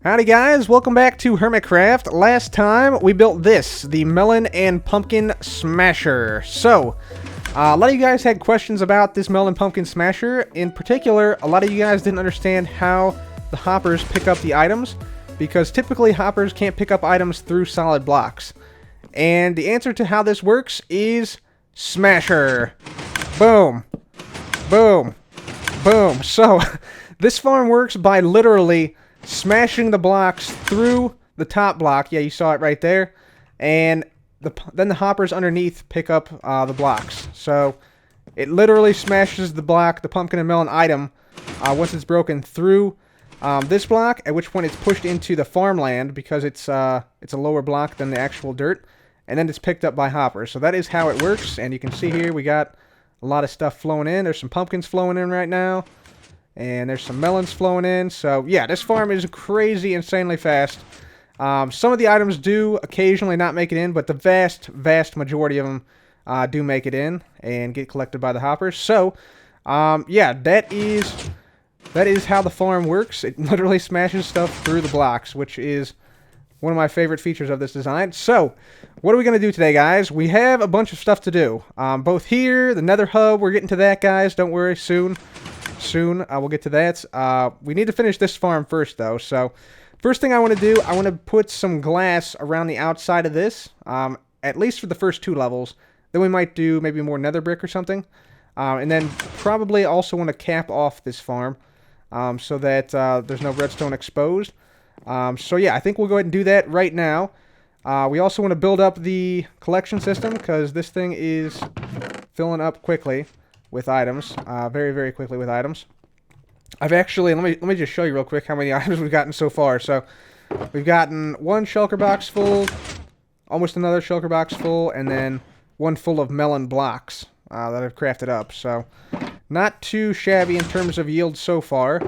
Howdy guys, welcome back to Hermitcraft. Last time we built this, the Melon and Pumpkin Smasher. So, a lot of you guys had questions about this Melon Pumpkin Smasher. In particular, a lot of you guys didn't understand how the hoppers pick up the items, because typically hoppers can't pick up items through solid blocks. And the answer to how this works is Smasher. Boom. Boom. Boom. So, this farm works by literally smashing the blocks through the top block. Yeah, you saw it right there. And then the hoppers underneath pick up the blocks. So it literally smashes the block, the pumpkin and melon item, once it's broken through this block, at which point it's pushed into the farmland because it's a lower block than the actual dirt. And then it's picked up by hoppers. So that is how it works. And you can see here we got a lot of stuff flowing in. There's some pumpkins flowing in right now. And there's some melons flowing in. So, yeah, this farm is crazy, insanely fast. Some of the items do occasionally not make it in, but the vast, vast majority of them do make it in and get collected by the hoppers. So, yeah, that is how the farm works. It literally smashes stuff through the blocks, which is one of my favorite features of this design. So, what are we going to do today, guys? We have a bunch of stuff to do. Both here, the Nether Hub, we're getting to that, guys. Don't worry, soon. We'll get to that. We need to finish this farm first, though. So, first thing I want to do, I want to put some glass around the outside of this, at least for the first 2 levels. Then we might do maybe more nether brick or something. And then probably also want to cap off this farm so that there's no redstone exposed. So, yeah, I think we'll go ahead and do that right now. We also want to build up the collection system because this thing is filling up quickly with items, very, very quickly with items. I've actually, let me just show you real quick how many items we've gotten so far. So, we've gotten 1 shulker box full, almost another shulker box full, and then 1 full of melon blocks that I've crafted up. So, not too shabby in terms of yield so far.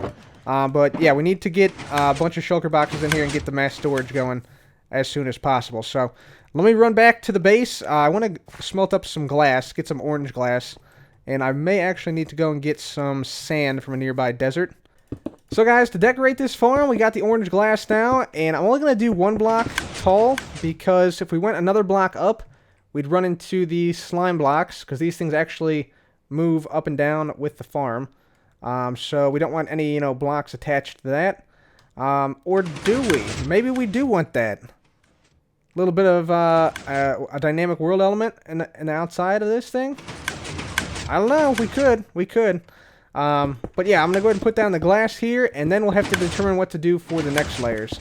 But, yeah, we need to get a bunch of shulker boxes in here and get the mass storage going as soon as possible. So, let me run back to the base. I want to smelt up some glass, get some orange glass. And I may actually need to go and get some sand from a nearby desert. So guys, to decorate this farm, we got the orange glass now. And I'm only going to do 1 block tall, because if we went another block up, we'd run into the slime blocks, because these things actually move up and down with the farm. So we don't want any, blocks attached to that. Or do we? Maybe we do want that. A little bit of a dynamic world element in the outside of this thing. I don't know, we could. But yeah, I'm going to go ahead and put down the glass here, and then we'll have to determine what to do for the next layers.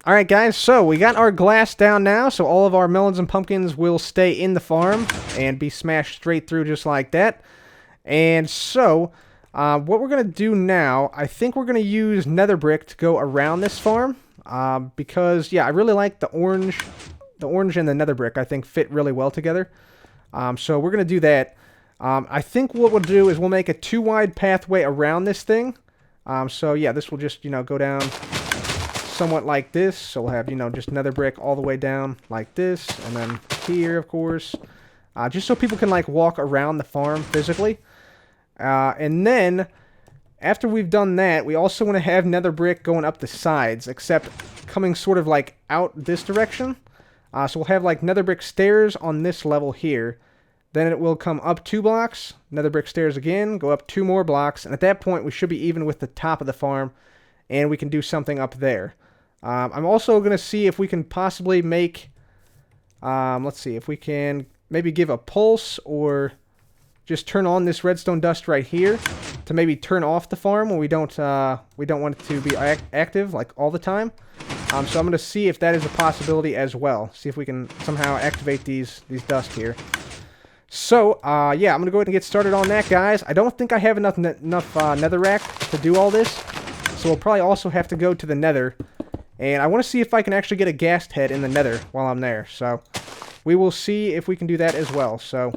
Alright guys, so we got our glass down now, so all of our melons and pumpkins will stay in the farm and be smashed straight through just like that. And so, what we're going to do now, I think we're going to use nether brick to go around this farm. Because, yeah, I really like the orange and the nether brick, I think fit really well together. So we're going to do that. I think what we'll do is we'll make a 2-wide pathway around this thing. So yeah, this will just, go down somewhat like this. So we'll have, just nether brick all the way down like this. And then here, of course. Just so people can, walk around the farm physically. And then, after we've done that, we also want to have nether brick going up the sides, except coming sort of, out this direction. So we'll have nether brick stairs on this level here. Then it will come up 2 blocks, nether brick stairs again, go up 2 more blocks, and at that point we should be even with the top of the farm, and we can do something up there. I'm also going to see if we can possibly make, let's see, if we can maybe give a pulse or just turn on this redstone dust right here to maybe turn off the farm when we don't want it to be active all the time. So I'm going to see if that is a possibility as well. See if we can somehow activate these dust here. So, yeah, I'm going to go ahead and get started on that, guys. I don't think I have enough netherrack to do all this. So we'll probably also have to go to the nether. And I want to see if I can actually get a ghast head in the nether while I'm there. So we will see if we can do that as well. So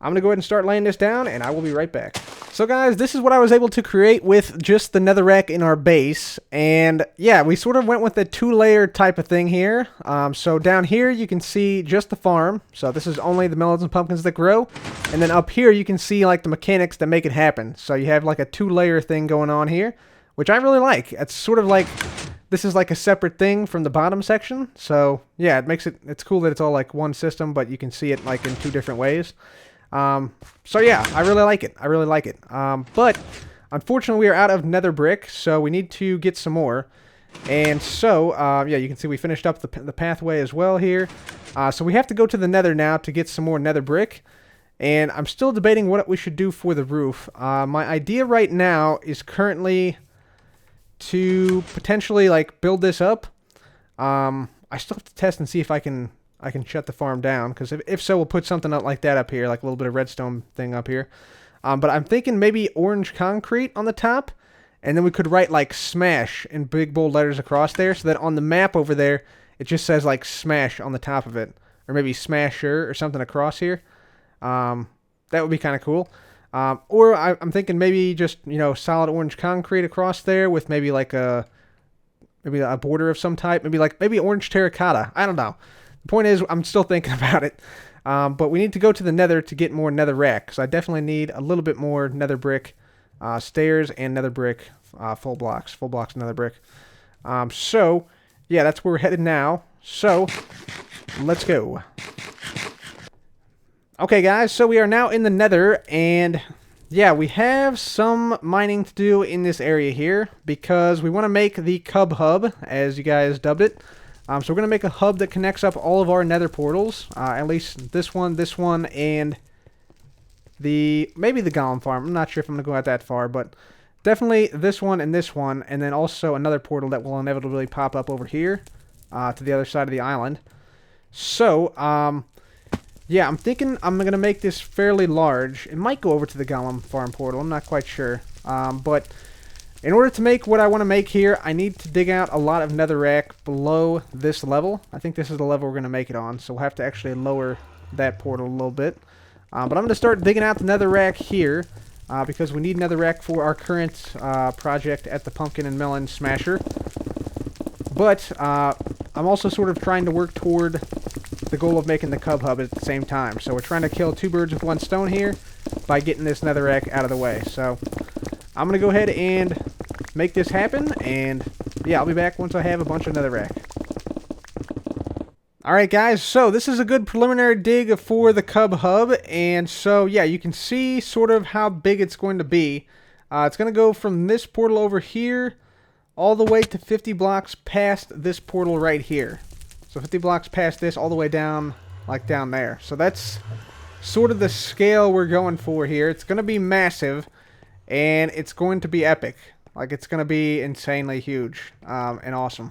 I'm going to go ahead and start laying this down, and I will be right back. So guys, this is what I was able to create with just the netherrack in our base. And yeah, we sort of went with a 2-layer type of thing here. So down here you can see just the farm. So this is only the melons and pumpkins that grow. And then up here you can see the mechanics that make it happen. So you have a 2-layer thing going on here, which I really like. It's sort of like, this is like a separate thing from the bottom section. So yeah, it's cool that it's all like one system, but you can see it like in 2 different ways. So yeah, I really like it. I really like it. But unfortunately, we are out of nether brick, so we need to get some more. And so, yeah, you can see we finished up the pathway as well here. So we have to go to the nether now to get some more nether brick. And I'm still debating what we should do for the roof. My idea right now is currently to potentially like build this up. I still have to test and see if I can shut the farm down, because if so, we'll put something up like that up here, like a little bit of redstone thing up here. But I'm thinking maybe orange concrete on the top, and then we could write like smash in big bold letters across there, so that on the map over there it just says like smash on the top of it, or maybe smasher or something across here. That would be kind of cool. Or I'm thinking maybe just, you know, solid orange concrete across there with maybe like maybe a border of some type, maybe orange terracotta. I don't know. The point is, I'm still thinking about it. But we need to go to the nether to get more nether rack, because I definitely need a little bit more nether brick, stairs and nether brick, full blocks nether brick. So yeah, that's where we're headed now. So let's go. Okay, guys, so we are now in the nether, and yeah, we have some mining to do in this area here, because we want to make the Cub Hub, as you guys dubbed it. So we're going to make a hub that connects up all of our nether portals, at least this one, and maybe the Golem Farm. I'm not sure if I'm going to go out that far, but definitely this one, and then also another portal that will inevitably pop up over here, to the other side of the island. So, yeah, I'm thinking I'm going to make this fairly large. It might go over to the Golem Farm portal. I'm not quite sure. But in order to make what I want to make here, I need to dig out a lot of netherrack below this level. I think this is the level we're going to make it on, so we'll have to actually lower that portal a little bit. But I'm going to start digging out the netherrack here, because we need netherrack for our current project at the Pumpkin and Melon Smasher. But I'm also sort of trying to work toward the goal of making the Cub Hub at the same time. So we're trying to kill 2 birds with 1 stone here by getting this netherrack out of the way. So I'm going to go ahead and make this happen, and yeah, I'll be back once I have a bunch of netherrack. Alright guys, so this is a good preliminary dig for the Cub Hub, and so yeah, you can see sort of how big it's going to be. It's going to go from this portal over here all the way to 50 blocks past this portal right here. So 50 blocks past this all the way down, like down there. So that's sort of the scale we're going for here. It's going to be massive, and it's going to be epic. Like, it's going to be insanely huge and awesome.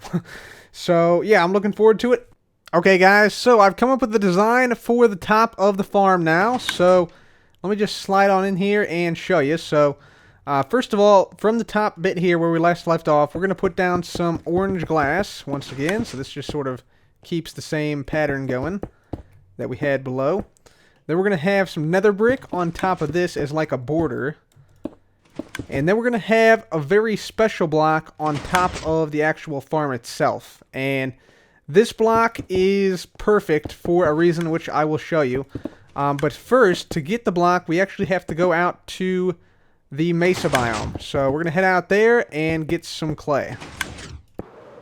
So yeah, I'm looking forward to it. Okay guys, so I've come up with the design for the top of the farm now. So let me just slide on in here and show you. So first of all, from the top bit here where we last left off, we're going to put down some orange glass once again. So this just sort of keeps the same pattern going that we had below. Then we're going to have some nether brick on top of this as like a border. And then we're going to have a very special block on top of the actual farm itself. And this block is perfect for a reason which I will show you. But first, to get the block, we actually have to go out to the mesa biome. So we're going to head out there and get some clay.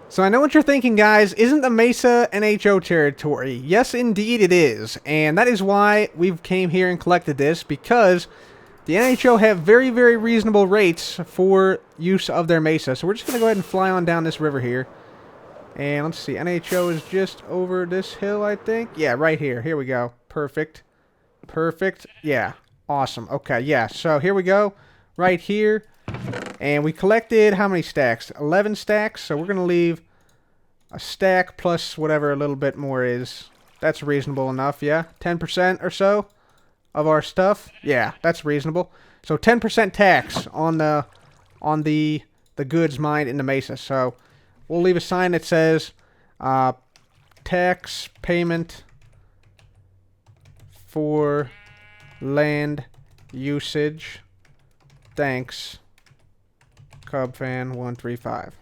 So I know what you're thinking, guys. Isn't the mesa NHO territory? Yes, indeed it is. And that is why we've came here and collected this, because the NHO have very, very reasonable rates for use of their mesa. So we're just going to go ahead and fly on down this river here. And let's see, NHO is just over this hill, I think. Yeah, right here. Here we go. Perfect. Perfect. Yeah. Awesome. Okay, yeah. So here we go. Right here. And we collected how many stacks? 11 stacks. So we're going to leave a stack plus whatever a little bit more is. That's reasonable enough, yeah? 10% or so of our stuff. Yeah, that's reasonable. So 10% tax on the goods mined in the mesa. So we'll leave a sign that says tax payment for land usage. Thanks, Cubfan135.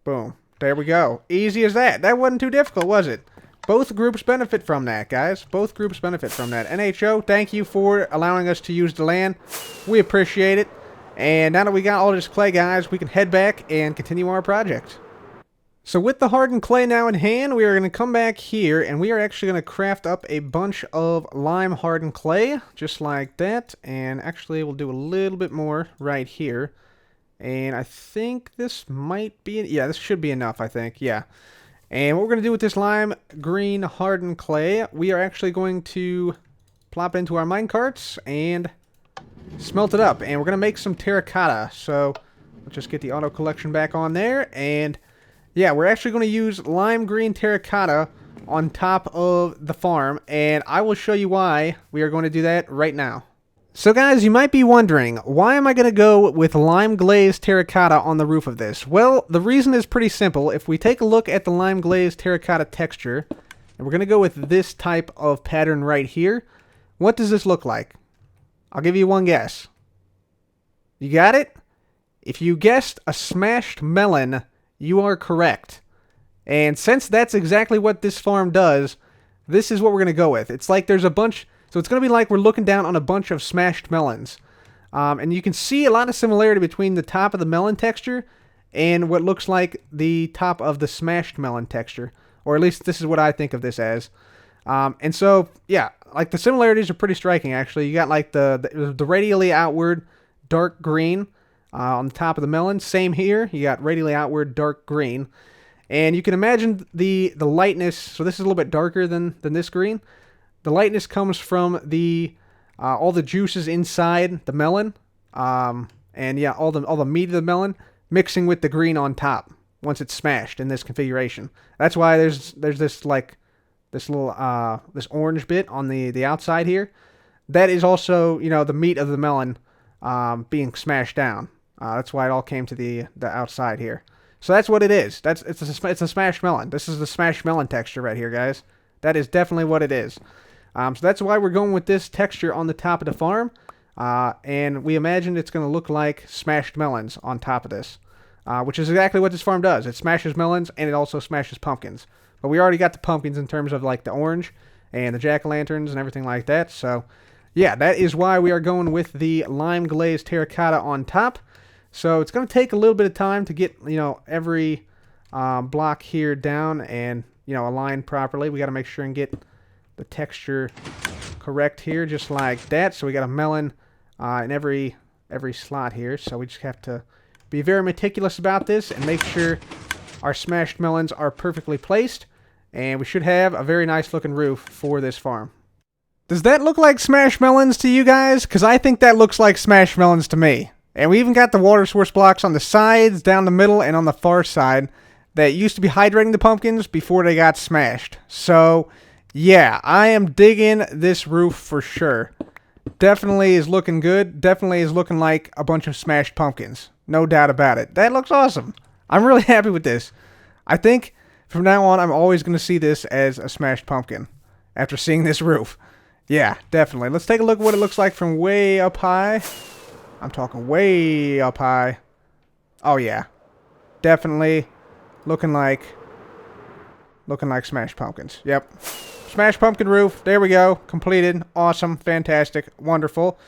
Boom. There we go. Easy as that. That wasn't too difficult, was it? Both groups benefit from that, guys. Both groups benefit from that. NHO, thank you for allowing us to use the land. We appreciate it. And now that we got all this clay, guys, we can head back and continue our project. So with the hardened clay now in hand, we are going to come back here, and we are actually going to craft up a bunch of lime hardened clay, just like that. And actually, we'll do a little bit more right here. And I think this might be, yeah, this should be enough, I think, yeah. And what we're going to do with this lime green hardened clay, we are actually going to plop it into our minecarts and smelt it up. And we're going to make some terracotta. So let's just get the auto collection back on there. And yeah, we're actually going to use lime green terracotta on top of the farm. And I will show you why we are going to do that right now. So guys, you might be wondering, why am I going to go with lime glazed terracotta on the roof of this? Well, the reason is pretty simple. If we take a look at the lime glazed terracotta texture, and we're going to go with this type of pattern right here, what does this look like? I'll give you one guess. You got it? If you guessed a smashed melon, you are correct. And since that's exactly what this farm does, this is what we're going to go with. It's like there's a bunch... So it's going to be like we're looking down on a bunch of smashed melons. And you can see a lot of similarity between the top of the melon texture and what looks like the top of the smashed melon texture. Or at least this is what I think of this as. And so, yeah, like the similarities are pretty striking, actually. You got like the radially outward dark green on the top of the melon. Same here. You got radially outward dark green. And you can imagine the lightness. So this is a little bit darker than this green. The lightness comes from the all the juices inside the melon, and yeah, all the meat of the melon mixing with the green on top once it's smashed in this configuration. That's why there's this like this little this orange bit on the outside here. That is also, you know, the meat of the melon being smashed down. That's why it all came to the outside here. So that's what it is. It's a smashed melon. This is the smashed melon texture right here, guys. That is definitely what it is. So that's why we're going with this texture on the top of the farm. And we imagine it's going to look like smashed melons on top of this. Which is exactly what this farm does. It smashes melons and it also smashes pumpkins. But we already got the pumpkins in terms of like the orange and the jack-o'-lanterns and everything like that. So yeah, that is why we are going with the lime glazed terracotta on top. So it's going to take a little bit of time to get, you know, every block here down and, you know, aligned properly. We got to make sure and get the texture correct here, just like that. So we got a melon in every slot here. So we just have to be very meticulous about this and make sure our smashed melons are perfectly placed. And we should have a very nice looking roof for this farm. Does that look like smashed melons to you guys? Because I think that looks like smashed melons to me. And we even got the water source blocks on the sides, down the middle, and on the far side that used to be hydrating the pumpkins before they got smashed. So yeah, I am digging this roof for sure. Definitely is looking good. Definitely is looking like a bunch of smashed pumpkins. No doubt about it. That looks awesome. I'm really happy with this. I think from now on, I'm always going to see this as a smashed pumpkin after seeing this roof. Yeah, definitely. Let's take a look at what it looks like from way up high. I'm talking way up high. Oh, yeah. Definitely looking like smashed pumpkins. Yep. Smashed pumpkin roof. There we go. Completed. Awesome. Fantastic. Wonderful.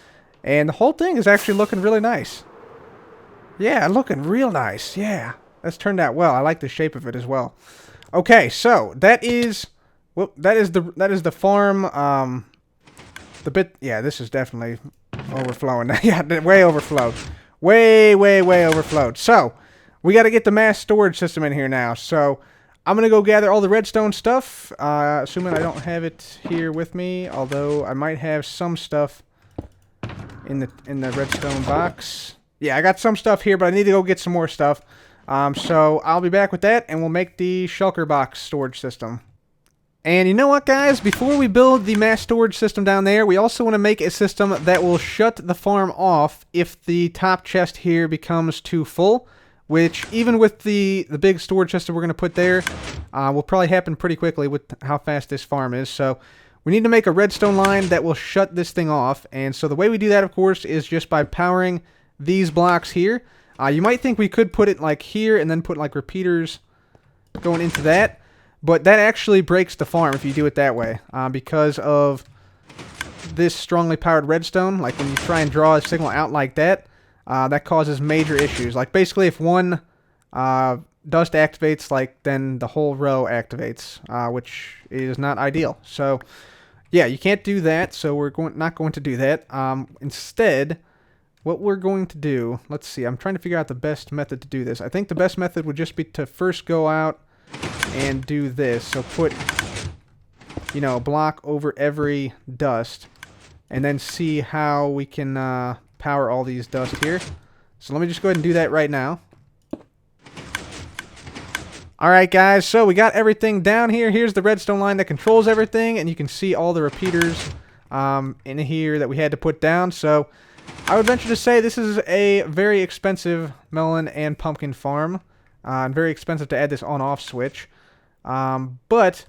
And the whole thing is actually looking really nice. Yeah, looking real nice. Yeah. That's turned out well. I like the shape of it as well. Okay, so that is the farm. The bit. Yeah, this is definitely overflowing. Yeah, way overflowed. Way overflowed. So we got to get the mass storage system in here now. So I'm going to go gather all the redstone stuff, assuming I don't have it here with me, although I might have some stuff in the redstone box. Yeah, I got some stuff here, but I need to go get some more stuff. So I'll be back with that, and we'll make the shulker box storage system. And you know what, guys? Before we build the mass storage system down there, we also want to make a system that will shut the farm off if the top chest here becomes too full. Which, even with the big storage system we're going to put there, will probably happen pretty quickly with how fast this farm is. So we need to make a redstone line that will shut this thing off. And so the way we do that, of course, is just by powering these blocks here. You might think we could put it like here and then put like repeaters going into that. But that actually breaks the farm if you do it that way. Because of this strongly powered redstone. Like when you try and draw a signal out like that, that causes major issues. Like basically if one dust activates, like then the whole row activates, which is not ideal. So yeah, you can't do that, so we're not going to do that. Instead, what we're going to do, let's see, I'm trying to figure out the best method to do this. I think the best method would just be to first go out and do this. So put, you know, a block over every dust, and then see how we can power all these dust here. So let me just go ahead and do that right now. Alright guys, so we got everything down here. Here's the redstone line that controls everything, and you can see all the repeaters in here that we had to put down. So I would venture to say this is a very expensive melon and pumpkin farm, and very expensive to add this on-off switch. But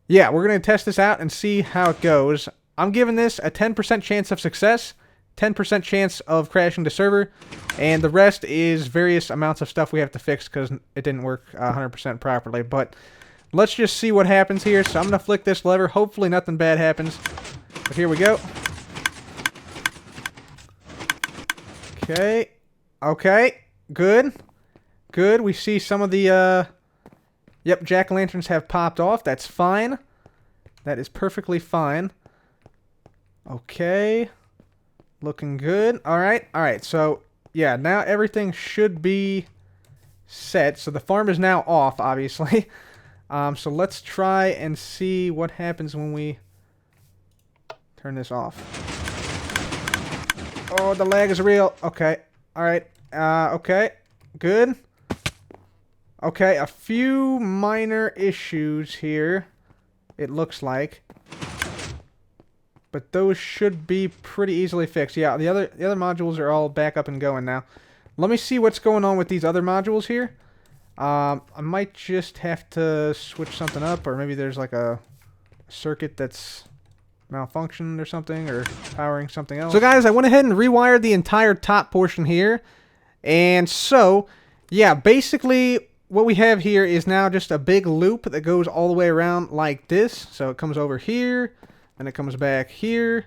yeah, we're going to test this out and see how it goes. I'm giving this a 10% chance of success, 10% chance of crashing the server, and the rest is various amounts of stuff we have to fix because it didn't work 100% properly. But let's just see what happens here. So I'm going to flick this lever. Hopefully nothing bad happens. But here we go. Okay. Okay. Good. Good. We see some of the, yep, jack-o'-lanterns have popped off. That's fine. That is perfectly fine. Okay. Looking good. Alright. Alright. So, yeah, now everything should be set. So the farm is now off, obviously. So let's try and see what happens when we turn this off. Oh, the lag is real. Okay. Alright. Okay. Good. Okay, a few minor issues here, it looks like. But those should be pretty easily fixed. Yeah, the other modules are all back up and going now. Let me see what's going on with these other modules here. I might just have to switch something up, or maybe there's like a circuit that's malfunctioned or something, or powering something else. So guys, I went ahead and rewired the entire top portion here. And so, yeah, basically what we have here is now just a big loop that goes all the way around like this. So it comes over here, and it comes back here,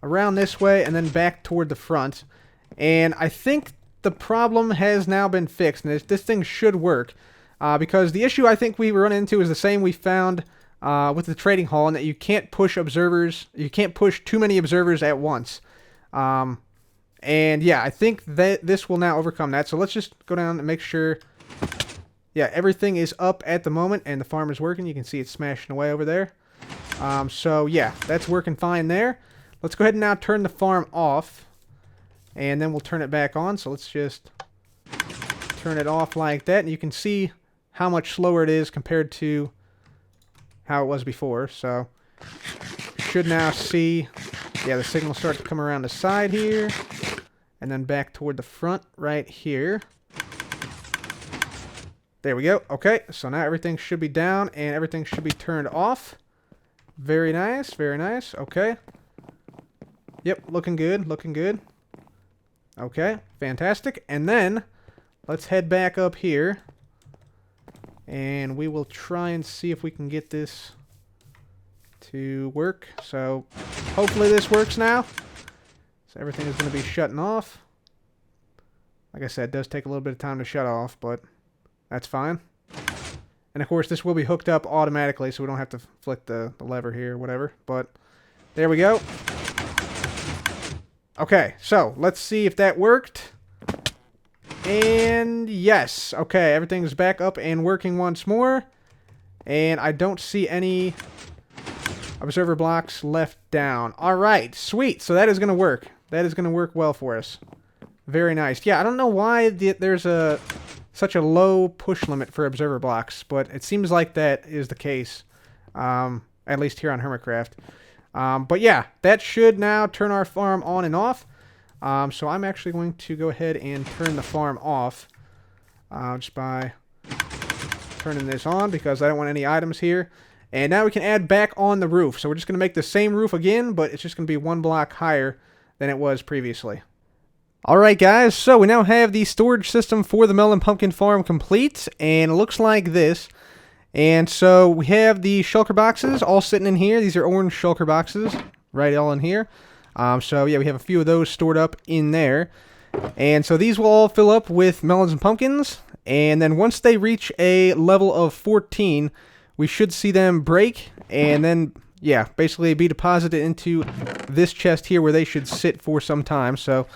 around this way, and then back toward the front. And I think the problem has now been fixed, and this thing should work. Because the issue I think we run into is the same we found with the trading hall, and that you can't push observers, you can't push too many observers at once. And yeah, I think that this will now overcome that. So let's just go down and make sure, yeah, everything is up at the moment, and the farm is working. You can see it's smashing away over there. So yeah, that's working fine there. Let's go ahead and now turn the farm off, and then we'll turn it back on. So let's just turn it off like that, and you can see how much slower it is compared to how it was before. So should now see, yeah, the signal start to come around the side here, and then back toward the front right here. There we go. Okay, so now everything should be down, and everything should be turned off. Very nice, very nice. Okay. Yep, looking good, looking good. Okay, fantastic. And then, let's head back up here, and we will try and see if we can get this to work. So, hopefully this works now. So everything is going to be shutting off. Like I said, it does take a little bit of time to shut off, but that's fine. And of course, this will be hooked up automatically, so we don't have to flick the lever here or whatever. But there we go. Okay, so let's see if that worked. And yes. Okay, everything's back up and working once more. And I don't see any observer blocks left down. Alright, sweet. So that is going to work. That is going to work well for us. Very nice. Yeah, I don't know why there's such a low push limit for observer blocks, but it seems like that is the case, at least here on Hermitcraft. But yeah, that should now turn our farm on and off. So I'm actually going to go ahead and turn the farm off just by turning this on, because I don't want any items here. And now we can add back on the roof. So we're just going to make the same roof again, but it's just going to be one block higher than it was previously. Alright guys, so we now have the storage system for the Melon Pumpkin Farm complete, and it looks like this. And so we have the shulker boxes all sitting in here. These are orange shulker boxes, right, all in here. So yeah, we have a few of those stored up in there. And so these will all fill up with melons and pumpkins. And then once they reach a level of 14, we should see them break. And then, yeah, basically be deposited into this chest here where they should sit for some time. So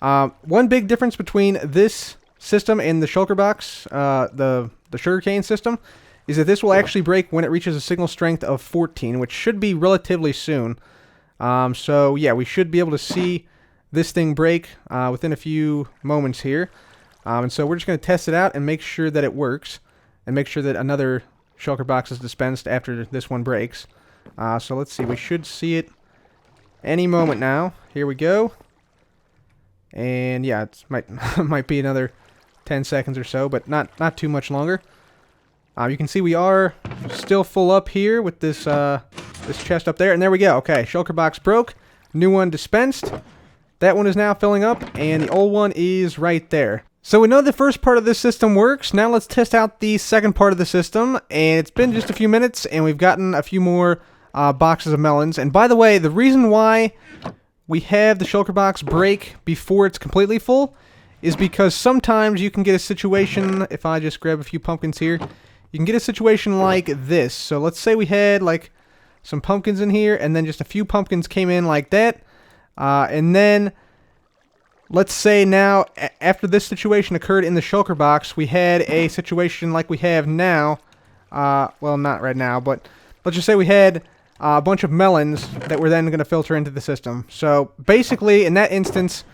one big difference between this system and the shulker box, the sugarcane system, is that this will actually break when it reaches a signal strength of 14, which should be relatively soon. So yeah, we should be able to see this thing break within a few moments here. And so we're just going to test it out and make sure that it works, and make sure that another shulker box is dispensed after this one breaks. So let's see, we should see it any moment now. Here we go. And yeah, it might be another 10 seconds or so, but not too much longer. You can see we are still full up here with this this chest up there, and there we go. Okay, shulker box broke, new one dispensed. That one is now filling up, and the old one is right there. So we know the first part of this system works. Now let's test out the second part of the system, and it's been just a few minutes, and we've gotten a few more boxes of melons. And by the way, the reason why we have the shulker box break before it's completely full is because sometimes you can get a situation, if I just grab a few pumpkins here, you can get a situation like this. So let's say we had like some pumpkins in here, and then just a few pumpkins came in like that. And then let's say now, after this situation occurred in the shulker box, we had a situation like we have now. Well, not right now, but let's just say we had a bunch of melons that were then going to filter into the system. So basically, in that instance,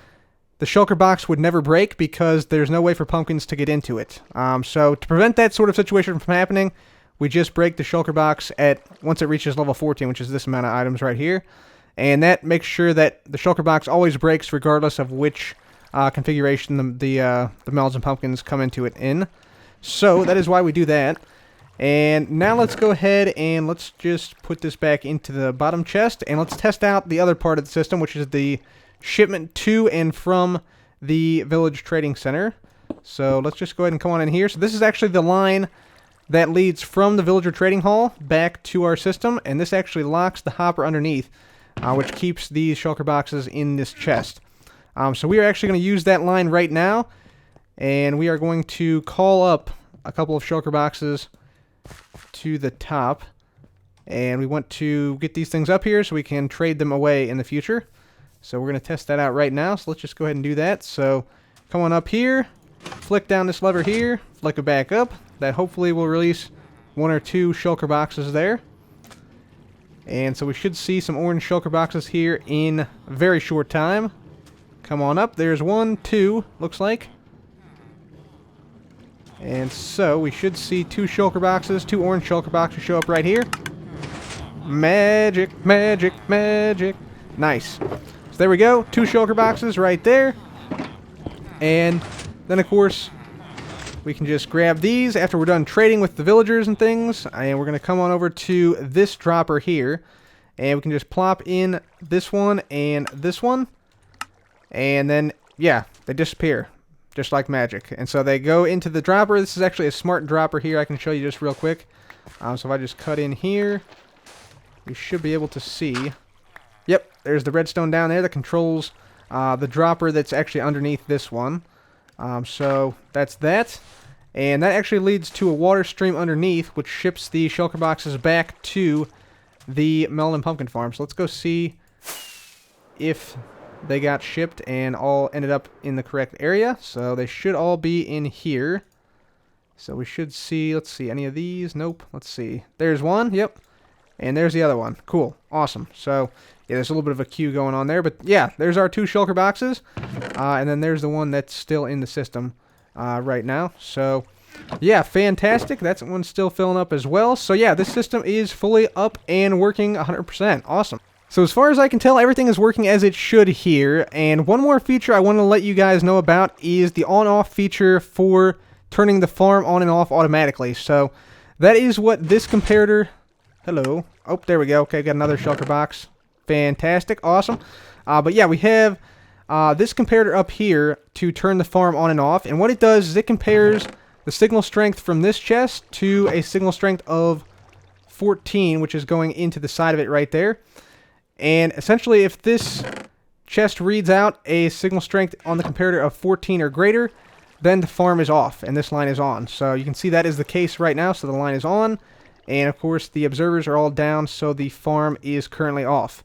the shulker box would never break because there's no way for pumpkins to get into it. So to prevent that sort of situation from happening, we just break the shulker box once it reaches level 14, which is this amount of items right here. And that makes sure that the shulker box always breaks regardless of which configuration the melons and pumpkins come into it in. So that is why we do that. And now let's go ahead and let's just put this back into the bottom chest, and let's test out the other part of the system, which is the shipment to and from the village trading center. So let's just go ahead and come on in here. So this is actually the line that leads from the villager trading hall back to our system, and this actually locks the hopper underneath, which keeps these shulker boxes in this chest. So we are actually going to use that line right now, and we are going to call up a couple of shulker boxes to the top, and we want to get these things up here so we can trade them away in the future. So we're going to test that out right now, so let's just go ahead and do that. So come on up here, flick down this lever here, flick it back up. That hopefully will release one or two shulker boxes there. And so we should see some orange shulker boxes here in a very short time. Come on up, there's one, two, looks like. And so we should see two shulker boxes, two orange shulker boxes show up right here. Magic, magic, magic. Nice. So there we go, two shulker boxes right there. And then of course, we can just grab these after we're done trading with the villagers and things. And we're going to come on over to this dropper here. And we can just plop in this one and this one. And then, yeah, they disappear. Just like magic. And so they go into the dropper. This is actually a smart dropper here. I can show you just real quick. So if I just cut in here, you should be able to see. Yep, there's the redstone down there that controls the dropper that's actually underneath this one. So that's that. And that actually leads to a water stream underneath, which ships the shulker boxes back to the Melon and Pumpkin Farm. So let's go see if they got shipped and all ended up in the correct area. So they should all be in here. So we should see, let's see, any of these? Nope. Let's see. There's one. Yep. And there's the other one. Cool. Awesome. So, yeah, there's a little bit of a queue going on there. But, yeah, there's our two shulker boxes. And then there's the one that's still in the system right now. So, yeah, fantastic. That one's still filling up as well. So, yeah, this system is fully up and working 100%. Awesome. So as far as I can tell, everything is working as it should here. And one more feature I want to let you guys know about is the on-off feature for turning the farm on and off automatically. So that is what this comparator... Hello. Oh, there we go. Okay, got another shulker box. Fantastic. Awesome. But yeah, we have this comparator up here to turn the farm on and off. And what it does is it compares the signal strength from this chest to a signal strength of 14, which is going into the side of it right there. And essentially, if this chest reads out a signal strength on the comparator of 14 or greater, then the farm is off and this line is on. So you can see that is the case right now. So the line is on, and of course the observers are all down, so the farm is currently off.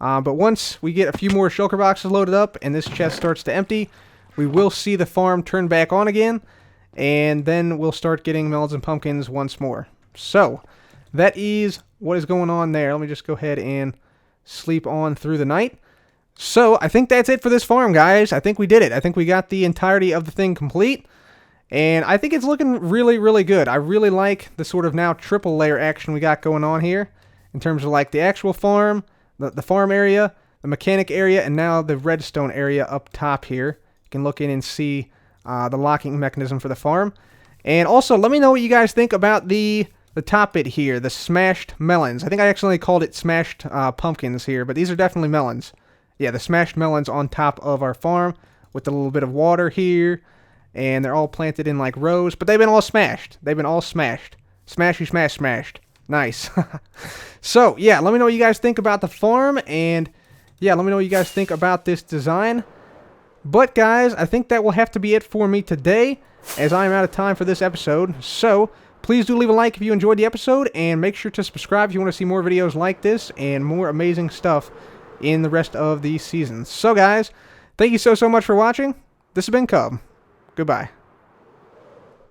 But once we get a few more shulker boxes loaded up and this chest starts to empty, we will see the farm turn back on again, and then we'll start getting melons and pumpkins once more. So that is what is going on there. Let me just go ahead and sleep on through the night. So I think that's it for this farm, guys. I think we did it. I think we got the entirety of the thing complete, and I think it's looking really, really good. I really like the sort of now triple layer action we got going on here in terms of like the actual farm, the farm area, the mechanic area, and now the redstone area up top here. You can look in and see the locking mechanism for the farm. And also, let me know what you guys think about the top bit here, the smashed melons. I think I accidentally called it smashed pumpkins here, but these are definitely melons. Yeah, the smashed melons on top of our farm with a little bit of water here, and they're all planted in like rows, but they've been all smashed. They've been all smashed. Smashy, smash, smashed. Nice. So, yeah, let me know what you guys think about the farm, and yeah, let me know what you guys think about this design. But, guys, I think that will have to be it for me today, as I am out of time for this episode. So, please do leave a like if you enjoyed the episode, and make sure to subscribe if you want to see more videos like this and more amazing stuff in the rest of the season. So, guys, thank you so much for watching. This has been Cub. Goodbye.